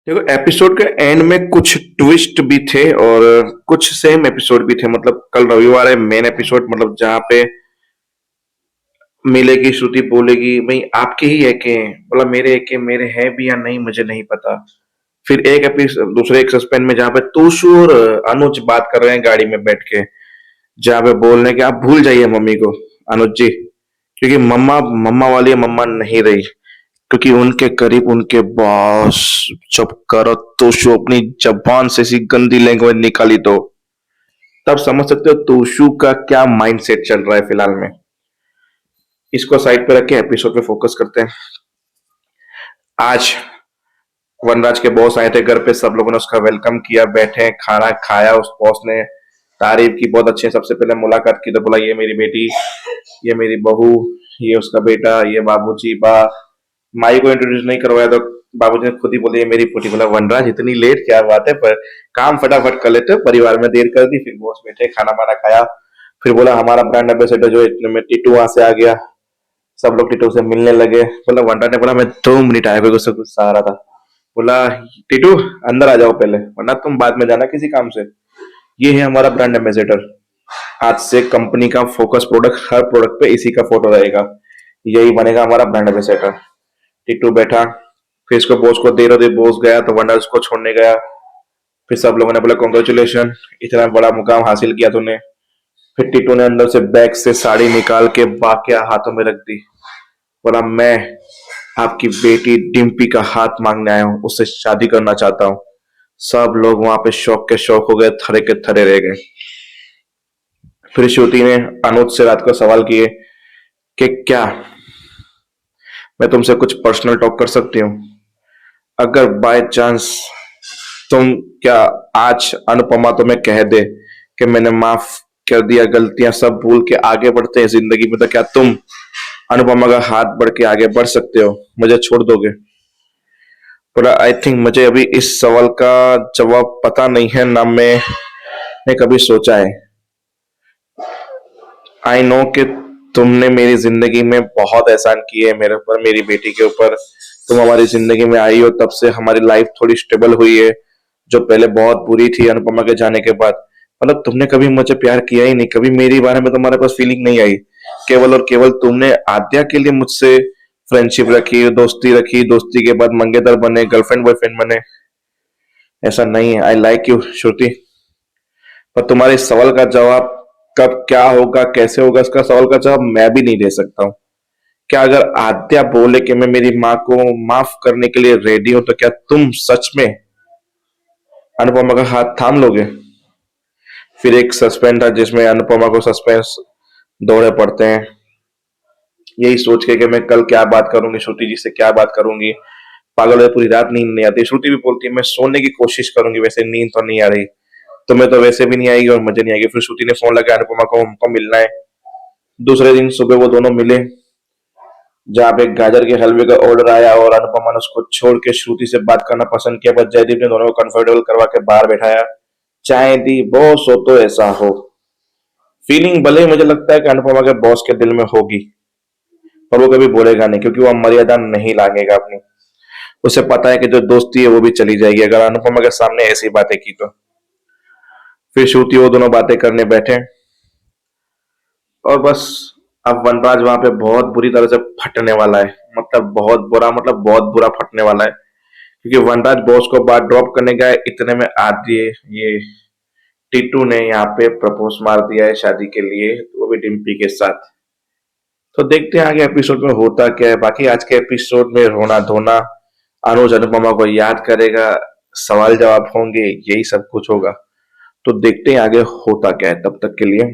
देखो, एपिसोड के एंड में कुछ ट्विस्ट भी थे और कुछ सेम एपिसोड भी थे। मतलब कल रविवार है, मेन एपिसोड, मतलब जहाँ पे मिलेगी, श्रुति बोलेगी भाई आपके ही है के, बोला मेरे है के, मेरे है भी या नहीं मुझे नहीं पता। फिर एक एपिसोड दूसरे एक सस्पेंस में जहाँ पे तूशु और अनुज बात कर रहे हैं गाड़ी में बैठ के, जहाँ पे बोल रहे हैं कि आप भूल जाइए मम्मी को, अनुज जी, क्योंकि मम्मा मम्मा वाली मम्मा नहीं रही, क्योंकि उनके करीब उनके बॉस। जब करो तोशु अपनी जबान से ऐसी गंदी लैंग्वेज निकाली तो तब समझ सकते हो तोशु का क्या माइंडसेट चल रहा है फिलहाल में। इसको साइड पे रख के एपिसोड पे फोकस करते हैं। आज वनराज के बॉस आए थे घर पे, सब लोगों ने उसका वेलकम किया, बैठे खाना खाया, उस बॉस ने तारीफ की बहुत अच्छे। सबसे पहले मुलाकात की तो बोला ये मेरी बेटी, ये मेरी बहू, ये उसका बेटा, ये बाबूजी बा। माई को इंट्रोड्यूस नहीं करवाया तो बाबूजी ने खुद ही बोले ये मेरी पोती। बोला वनराज इतनी लेट क्या बात है, पर काम फटाफट कर लेते, परिवार में देर कर दी। फिर बॉस बैठे खाना वाना खाया, फिर बोला हमारा ब्रांड एम्बेसडर जो इतने में टीटू वहां से आ गया। सब लोग टीटू से मिलने लगे। बोला वनराज ने बोला मैं 2 मिनट आया, को सब गुस्सा आ रहा था। बोला टीटू अंदर आ जाओ पहले, वरना तुम बाद में जाना किसी काम से। ये है हमारा ब्रांड एम्बेसडर। आज से कंपनी का फोकस प्रोडक्ट, हर प्रोडक्ट पे इसी का फोटो रहेगा, यही बनेगा हमारा ब्रांड एम्बेसडर। टिट्टू बैठा, फिर इसको बॉस को दे रहे थे, बॉस गया तो वनर उसको छोड़ने गया। फिर सब लोगों ने बोला कॉन्ग्रेचुलेशन, इतना बड़ा मुकाम हासिल किया तूने। फिर टिट्टू ने अंदर से बैग से साड़ी निकाल के बाकिया हाथों में रख दी। बोला मैं आपकी बेटी डिम्पी का हाथ मांगने आया हूँ, उससे शादी करना चाहता हूँ। सब लोग वहां पे शौक के शौक हो गए, थरे के थरे रह गए। फिर श्रुति ने अनुज से रात को सवाल किए कि क्या मैं तुमसे कुछ पर्सनल टॉक कर सकती हूँ? अगर बाय चांस तुम, क्या आज अनुपमा तुम्हें कह दे कि मैंने माफ कर दिया, गलतियां सब भूल के आगे बढ़ते हैं जिंदगी में, तो क्या तुम अनुपमा का हाथ बढ़ के आगे बढ़ सकते हो, मुझे छोड़ दोगे? पर आई थिंक मुझे अभी इस सवाल का जवाब पता नहीं है, ना मैंने कभी सोचा है। आई नो कि तुमने मेरी जिंदगी में बहुत एहसान किए मेरे ऊपर, मेरी बेटी के ऊपर। तुम हमारी जिंदगी में आई हो, तब से हमारी लाइफ थोड़ी स्टेबल हुई है, जो पहले बहुत बुरी थी अनुपमा के जाने के बाद। मतलब तुमने कभी मुझे प्यार किया ही नहीं, कभी मेरे बारे में तुम्हारे पास फीलिंग नहीं आई। केवल और केवल तुमने आद्या के लिए मुझसे फ्रेंडशिप रखी, दोस्ती रखी, दोस्ती के बाद मंगेतर बने, गर्लफ्रेंड बॉयफ्रेंड बने। ऐसा नहीं है। आई लाइक यू श्रुति, पर तुम्हारे इस सवाल का जवाब कब क्या होगा, कैसे होगा, इसका सवाल का जवाब मैं भी नहीं दे सकता हूँ। क्या अगर आद्या बोले कि मैं मेरी माँ को माफ करने के लिए रेडी हूं, तो क्या तुम सच में अनुपमा का हाथ थाम लोगे? फिर एक सस्पेंस था जिसमें अनुपमा को सस्पेंस दौड़े पड़ते हैं, यही सोच के कि मैं कल क्या बात करूंगी, श्रुति जी से क्या बात करूंगी। पागल है, पूरी रात नींद नहीं आती। श्रुति भी बोलती है मैं सोने की कोशिश करूंगी, वैसे नींद तो नहीं आ रही। तुम्हें तो वैसे भी नहीं आएगी और मुझे नहीं आएगी। फिर श्रुति ने फोन लगाया अनुपमा को, हमको मिलना है। दूसरे दिन सुबह वो दोनों मिले, जहाँ पे गाजर के हलवे का ऑर्डर आया और अनुपमा ने उसको छोड़ के श्रुति से बात करना पसंद किया। बस जयदीप ने दोनों को कंफर्टेबल करवा के बाहर बैठाया, चाय दी। बॉस हो तो ऐसा हो। फीलिंग भले ही मुझे लगता है कि अनुपमा के बॉस के दिल में होगी, पर वो कभी बोलेगा नहीं, क्योंकि वो मर्यादा नहीं लागेगा अपनी। उसे पता है कि जो दोस्ती है वो भी चली जाएगी अगर अनुपमा के सामने ऐसी बातें की तो। फिर श्रुति वो दोनों बातें करने बैठे और बस अब वनराज वहां पे बहुत बुरी तरह से फटने वाला है। मतलब बहुत बुरा, मतलब बहुत बुरा फटने वाला है, क्योंकि वनराज बॉस को बाहर ड्रॉप करने गया, इतने में आदि ये टीटू ने यहाँ पे प्रपोज मार दिया है शादी के लिए, वो भी डिम्पी के साथ। तो देखते हैं आगे एपिसोड में होता क्या है। बाकी आज के एपिसोड में रोना धोना, अनुज अनुपमा को याद करेगा, सवाल जवाब होंगे, यही सब कुछ होगा। तो देखते हैं आगे होता क्या है। तब तक के लिए